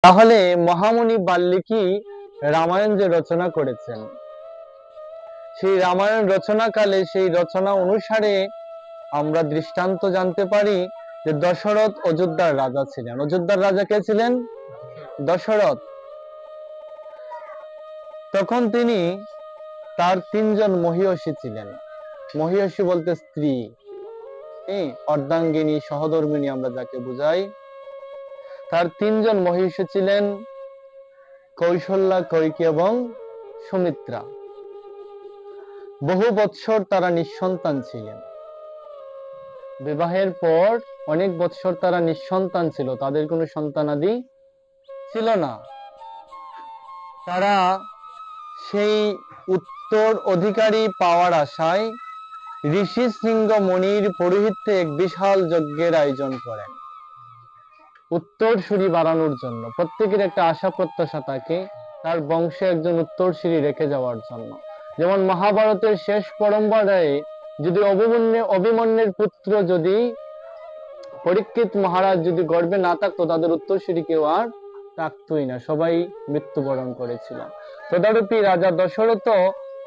তাহলে মহামুনি বাল্মীকি রামায়ণ যে রচনা করেছেন, সেই রামায়ণ রচনাকালে সেই রচনা অনুসারে আমরা দৃষ্টান্ত জানতে পারি যে দশরথ অযোধ্যার রাজা ছিলেন। অযোধ্যার রাজা কে ছিলেন? দশরথ। তখন তিনি তার তিনজন মহিষী ছিলেন। মহিষী বলতে স্ত্রী, অর্ধাঙ্গিনী, সহধর্মিণী আমরা যাকে বুঝাই। তার তিনজন মহিষী ছিলেন কৌশল্যা, কৈকেয়ী এবং সুমিত্রা। বহু বৎসর তারা নিঃসন্তান ছিলেন। বিবাহের পর অনেক বৎসর তারা নিঃসন্তান ছিল, তাদের কোনো সন্তানাদি ছিল না। তারা সেই উত্তর অধিকারী পাওয়ার আশায় ঋষি শৃঙ্গ মনির পৌরোহিত্যে এক বিশাল যজ্ঞের আয়োজন করেন। উত্তরসূরি বাড়ানোর জন্য প্রত্যেকের একটা আশা প্রত্যাশা থাকে তার বংশে একজন উত্তরসূরি রেখে যাওয়ার জন্য। যেমন মহাভারতের শেষ পরম্পরায় যদি অভিমন্যুর পুত্র যদি পরীক্ষিত মহারাজ যদি গর্ভে না থাকতো, তাদের উত্তরসূরি কেউ আর থাকতোই না, সবাই মৃত্যুবরণ করেছিল। তদারূপী রাজা দশরথ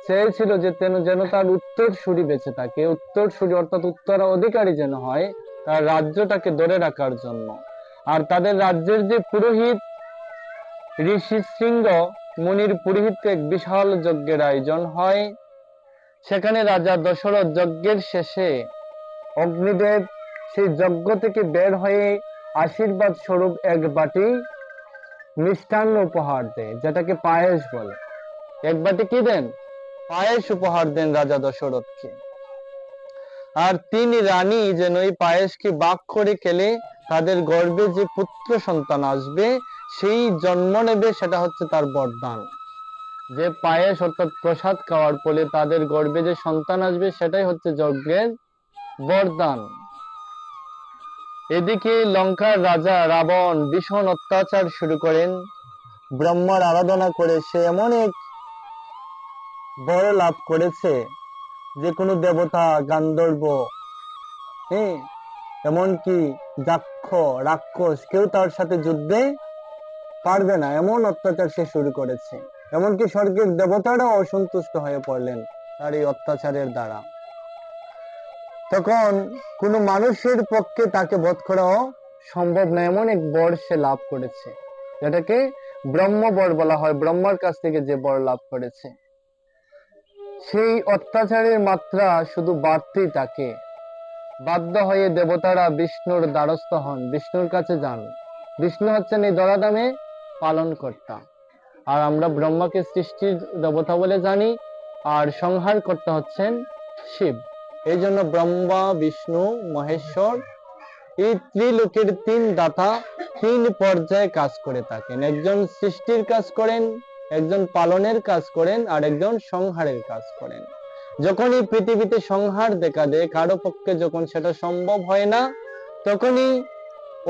চেয়েছিল যে যেন তার উত্তরসূরি বেঁচে থাকে, উত্তরসূরি অর্থাৎ উত্তর অধিকারী যেন হয়, তার রাজ্যটাকে ধরে রাখার জন্য। আর তাদের রাজ্যের যে পুরোহিত ঋষি শৃঙ্গ মুনির পুরোহিতে এক বিশাল যজ্ঞের আয়োজন হয়। সেখানে রাজা দশরথ যজ্ঞের শেষে অগ্নিদেব সেই যজ্ঞ থেকে বের হয়ে আশীর্বাদ স্বরূপ এক বাটি মিষ্টান্ন উপহার দেয়, যেটাকে পায়েস বলে। এক বাটি কি দেন? পায়েস উপহার দেন রাজা দশরথকে। আর তিনি রানী যেন এই পায়েসকে ভাগ করে খেলে তাদের গর্ভে যে পুত্র সন্তান আসবে সেই জন্ম নেবে, সেটা হচ্ছে তার বরদান। যে পায়েস অর্থাৎ প্রসাদ খাওয়ার ফলে তাদের গর্ভে যে সন্তান আসবে সেটাই হচ্ছে যজ্ঞের বরদান। এদিকে লঙ্কার রাজা রাবণ ভীষণ অত্যাচার শুরু করেন। ব্রহ্মার আরাধনা করে সে এমন এক বর লাভ করেছে যে কোনো দেবতা, গান্ধর্ব, এমনকি যক্ষ, রাক্ষস কেউ তার সাথে যুদ্ধে পারবে না, এমন অত্যাচার সে শুরু করেছে। এমনকি স্বর্গের দেবতারাও অসন্তুষ্ট হয়ে পড়লেন তার এই অত্যাচারের দ্বারা। তখন কোনো মানুষের পক্ষে তাকে বধ করাও সম্ভব না, এমন এক বর সে লাভ করেছে, যেটাকে ব্রহ্মবর বলা হয়। ব্রহ্মার কাছ থেকে যে বর লাভ করেছে, সেই অত্যাচারের মাত্রা শুধু বাড়তেই থাকে। বাধ্য হয়ে দেবতারা বিষ্ণুর দ্বারস্থ হন, বিষ্ণুর কাছে যান। বিষ্ণু হচ্ছেন এই ধরাধামে পালন কর্তা, আর আমরা ব্রহ্মাকে সৃষ্টির দেবতা বলে জানি, আর সংহার কর্তা হচ্ছেন শিব। এই জন্য ব্রহ্মা, বিষ্ণু, মহেশ্বর এই ত্রিলোকের তিন দাতা তিন পর্যায়ে কাজ করে থাকেন। একজন সৃষ্টির কাজ করেন, একজন পালনের কাজ করেন, আর একজন সংহারের কাজ করেন। যখনই পৃথিবীতে সংহার দেখা দেয়, কারো পক্ষে যখন সেটা সম্ভব হয় না, তখনই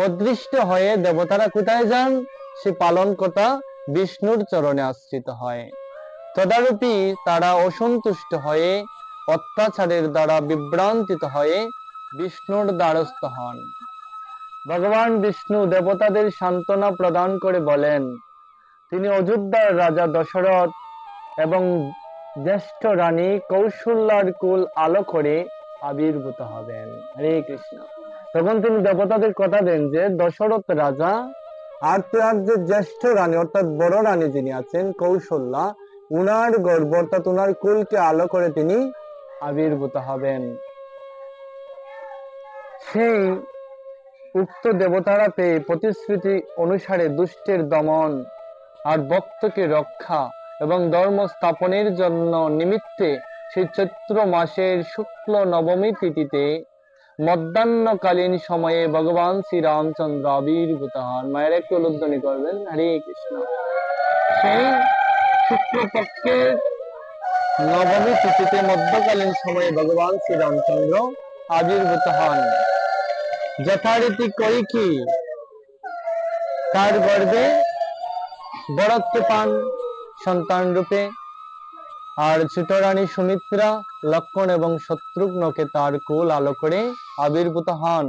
অদৃষ্ট হয়ে দেবতারা কোথায় যান? সে পালনকর্তা বিষ্ণুর চরণে আশ্রিত হয়। তদারূপী তারা অসন্তুষ্ট হয়ে অত্যাচারের দ্বারা বিভ্রান্তিত হয়ে বিষ্ণুর দ্বারস্থ হন। ভগবান বিষ্ণু দেবতাদের সান্ত্বনা প্রদান করে বলেন তিনি অযোধ্যার রাজা দশরথ এবং জ্যেষ্ঠ রানী কৌশল্যার কুল আলো করে আবির্ভূত হবেন। হরে কৃষ্ণ। তখন তিনি দেবতাদের কথা দেন যে দশরথ রাজা আর তার যে জ্যেষ্ঠ রানী অর্থাৎ বড় রানী যিনি আছেন কৌশল্যা, উনার গর্ভ অর্থাৎ উনার কুলকে আলো করে তিনি আবির্ভূত হবেন। সেই উক্ত দেবতারা পেয়ে প্রতিশ্রুতি অনুসারে দুষ্টের দমন আর ভক্তকে রক্ষা এবং ধর্ম স্থাপনের জন্য নিমিত্তে সেই চৈত্র মাসের শুক্ল নবমী তিথিতে মধ্যাহ্নকালীন সময়ে ভগবান শ্রী রামচন্দ্র আবির্ভূত হন। মায়ের একটু উল্লেখধ্বনি করবেন, হরে কৃষ্ণ। সেই শুক্লপক্ষের নবমী তিথিতে মধ্যকালীন সময়ে ভগবান শ্রী রামচন্দ্র আবির্ভূত হন। যথারীতি কৈকেয়ী তার গর্ভে বরত্ব পান সন্তান রূপে, আর ছোট রানী সুমিত্রা লক্ষ্মণ এবং শত্রুঘ্নকে তার কুল আলো করে আবির্ভূত হন।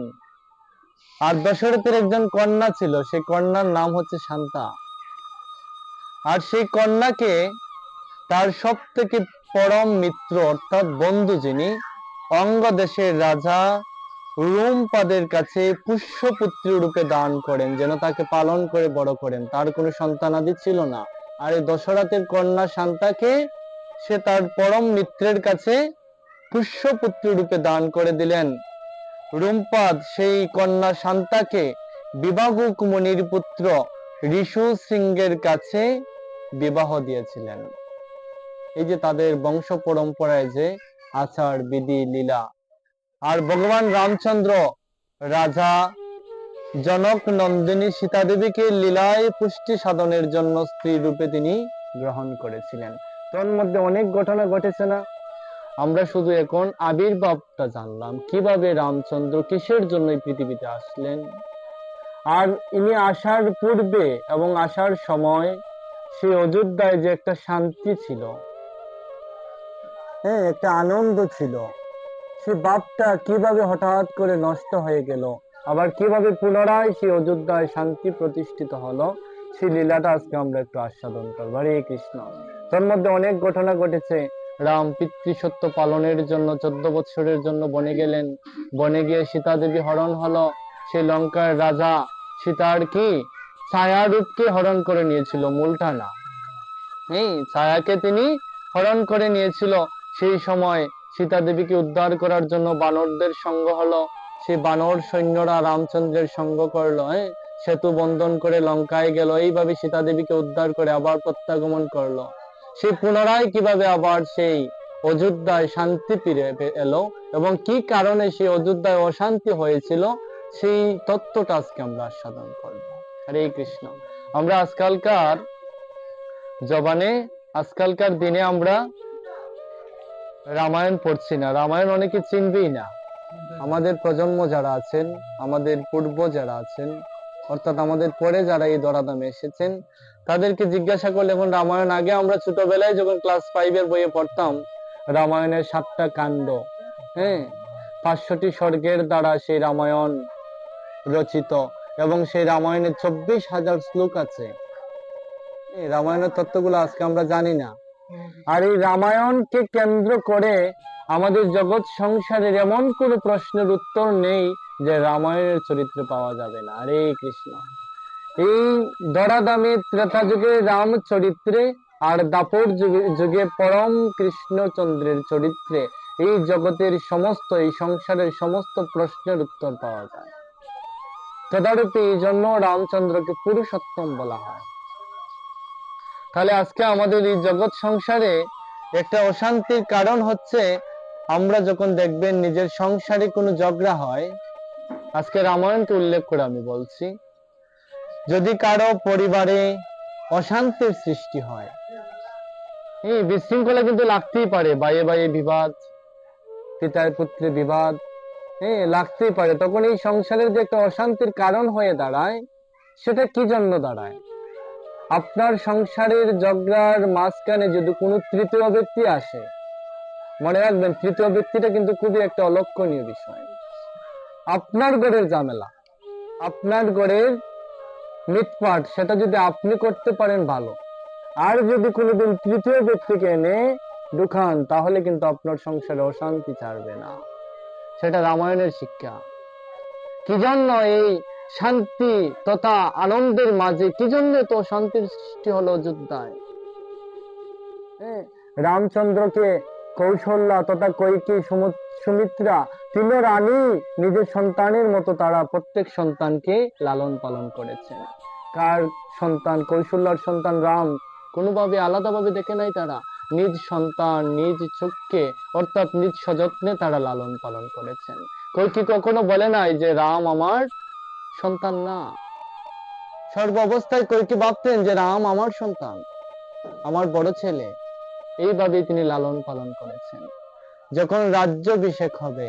আর দশরথের একজন কন্যা ছিল, সেই কন্যার নাম হচ্ছে শান্তা। আর সেই কন্যাকে তার সব থেকে পরম মিত্র অর্থাৎ বন্ধু যিনি অঙ্গ দেশের রাজা রোমপাদের কাছে পুষ্যপুত্রী রূপে দান করেন, যেন তাকে পালন করে বড় করেন। তার কোনো সন্তানাদি ছিল না। আর এই দশরথের কন্যা শান্তাকে সে তার পরম মিত্রের কাছে পুষ্যপুত্রী রূপে দান করে দিলেন। রোমপাদ সেই কন্যা শান্তাকে বিবাহুক মুনির পুত্র ঋষু সিংহের কাছে বিবাহ দিয়েছিলেন। এই যে তাদের বংশ পরম্পরায় যে আচার বিধি লীলা। আর ভগবান রামচন্দ্র রাজা জনক নন্দিনী সীতা দেবীকে লীলায় পুষ্টি সাধনের জন্য স্ত্রী রূপে তিনি গ্রহণ করেছিলেন। তোর মধ্যে অনেক ঘটনা ঘটেছে না? আমরা শুধু এখন আবির্ভাবটা জানলাম, কিভাবে রামচন্দ্র কিসের জন্য এই পৃথিবীতে আসলেন। আর ইনি আসার পূর্বে এবং আসার সময় সেই অযোধ্যায় যে একটা শান্তি ছিল, হ্যাঁ, একটা আনন্দ ছিল, সে ভাবটা কিভাবে হঠাৎ করে নষ্ট হয়ে গেল, আবার কিভাবে পুনরায় সেই অযোধ্যায় শান্তি প্রতিষ্ঠিত হলো, সেই লীলাটা আজকে আমরা একটু আস্বাদন করবো। হরে কৃষ্ণ। তার মধ্যে অনেক ঘটনা ঘটেছে। রাম পিতৃসত্য পালনের জন্য 14 বছরের জন্য বনে গেলেন। বনে গিয়ে সীতা দেবী হরণ হলো। সেই লঙ্কার রাজা সীতার কি ছায়া রূপকে হরণ করে নিয়েছিল, মূলটা না। ছায়াকে তিনি হরণ করে নিয়েছিল। সেই সময় সীতা দেবীকে উদ্ধার করার জন্য বানরদের সঙ্গ হলো। সেই বানর সৈন্যরা রামচন্দ্রের সঙ্গ করলো, সেতু বন্ধন করে লঙ্কায় গেল। এইভাবে সীতা দেবীকে উদ্ধার করে আবার প্রত্যাগমন করলো। সে পুনরায় কিভাবে আবার সেই অযোধ্যায় শান্তি ফিরে এলো এবং কি কারণে সেই অযোধ্যায় অশান্তি হয়েছিল, সেই তত্ত্বটা আজকে আমরা আস্বাদন করবো। হরে কৃষ্ণ। আমরা আজকালকার দিনে আমরা রামায়ণ পড়ছি না। রামায়ণ অনেকে চিনবেই না। আমাদের প্রজন্ম যারা আছেন, আমাদের পূর্ব যারা আছেন, অর্থাৎ আমাদের পরে যারা এই ধরাধামে এসেছেন, তাদেরকে জিজ্ঞাসা করলে, এখন রামায়ণ আগে আমরা ছোটবেলায় যখন ক্লাস 5-এর বইয়ে পড়তাম, রামায়ণের 7টা কাণ্ড, 500টি স্বর্গের দ্বারা সেই রামায়ণ রচিত, এবং সেই রামায়ণে 24,000 শ্লোক আছে। রামায়ণের তত্ত্বগুলো আজকে আমরা জানি না। আর এই রামায়ণকে কেন্দ্র করে আমাদের জগৎ সংসারের এমন কোনো প্রশ্নের উত্তর নেই যে রামায়ণের চরিত্র পাওয়া যাবে না। হরে কৃষ্ণ। এই ধরাধামে ত্রেতা যুগে রাম চরিত্রে আর দাপর যুগে পরম কৃষ্ণচন্দ্রের চরিত্রে এই জগতের সমস্ত, এই সংসারের সমস্ত প্রশ্নের উত্তর পাওয়া যায়। তদারূপে এই জন্য রামচন্দ্রকে পুরুষোত্তম বলা হয়। তাহলে আজকে আমাদের এই জগৎ সংসারে একটা অশান্তির কারণ হচ্ছে, আমরা যখন দেখবেন নিজের সংসারে কোনো ঝগড়া হয়, আজকে রামায়ণকে উল্লেখ করে আমি বলছি, যদি কারো পরিবারে অশান্তির সৃষ্টি হয়, বিশৃঙ্খলা কিন্তু লাগতেই পারে, ভাইয়ে ভাইয়ে বিবাদ, পিতায় পুত্রে বিবাদ, লাগতেই পারে। তখন এই সংসারের যে একটা অশান্তির কারণ হয়ে দাঁড়ায়, সেটা কি জন্য দাঁড়ায়? আপনার সংসারের ঝগড়ার মাঝখানে যদি কোনো তৃতীয় ব্যক্তি আসে, মনে রাখবেন তৃতীয় ব্যক্তিটা কিন্তু খুবই একটা অলক্ষণীয় বিষয়। আপনার ঘরের ঝামেলা, আপনার ঘরের মিটমাট, সেটা যদি আপনি করতে পারেন ভালো, আর যদি কোনোদিন তৃতীয় ব্যক্তিকে এনে ঢুকান, তাহলে কিন্তু আপনার সংসারে অশান্তি ছাড়বে না। সেটা রামায়ণের শিক্ষা। কি জন্য এই শান্তি তথা আনন্দের মাঝে, কি জন্য তো শান্তির সৃষ্টি হলো অযোধ্যায়? রামচন্দ্রকে কৌশল্যা তথা কৈকেয়ী, সুমিত্রা, 3 রানী নিজের সন্তানের মতো তারা প্রত্যেক সন্তানকে লালন পালন করেছেন। কার সন্তান? কৌশল্যার সন্তান রাম। কোনোভাবে আলাদাভাবে দেখে নাই তারা। নিজ সন্তান নিজ চোখকে অর্থাৎ নিজ সযত্নে তারা লালন পালন করেছেন। কৈকেয়ী কখনো বলে নাই যে রাম আমার সন্তান না। সর্ব অবস্থায় কৈকেয়ী ভাবতেন যে রাম আমার সন্তান, আমার বড় ছেলে। এইভাবে তিনি লালন পালন করেছেন। যখন রাজ্যাভিষেক হবে,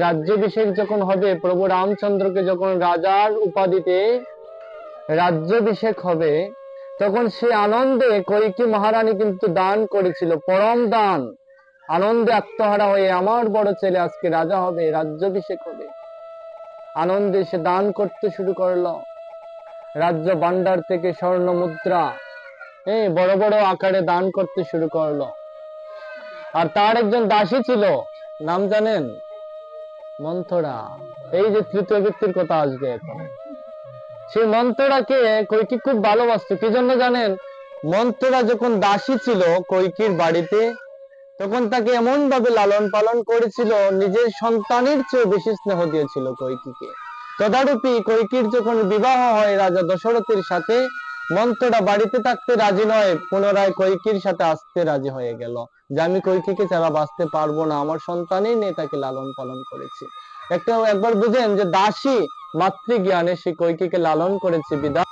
রাজ্যাভিষেক যখন হবে, প্রভু রামচন্দ্রকে যখন রাজার উপাধিতে রাজ্যাভিষেক হবে, তখন সে আনন্দে কৈকেয়ী মহারানী কিন্তু দান করেছিল, পরম দান। আনন্দে আত্মহারা হয়ে, আমার বড় ছেলে আজকে রাজা হবে, রাজ্যাভিষেক হবে। আনন্দে সে দান করতে শুরু করলো। রাজ্য ভান্ডার থেকে স্বর্ণ মুদ্রা বড় বড় আকারে দান করতে শুরু করলো। আর তার একজন দাসী ছিল, নাম জানেন? মন্থরা। এই যে তৃতীয় ব্যক্তির কথা আসবে এখন। সেই মন্থরাকে কইকি খুব ভালোবাসতো। কি জন্য জানেন? মন্থরা যখন দাসী ছিল কইকির বাড়িতে, তখন তাকে এমন ভাবে লালন পালন করেছিল, নিজের সন্তানের চেয়ে বেশি স্নেহ দিয়েছিল কইকিকে। তদারূপী কইকির যখন বিবাহ হয় রাজা দশরথের সাথে, মন্থরা বাড়িতে থাকতে রাজি নয়, পুনরায় কইকির সাথে আসতে রাজি হয়ে গেল যে আমি কইকিকে ছাড়া বাঁচতে পারবো না, আমার সন্তানই নেই, তাকে লালন পালন করেছি। একবার বুঝেন যে দাসী মাতৃজ্ঞানে সে কইকিকে লালন করেছে বিধায়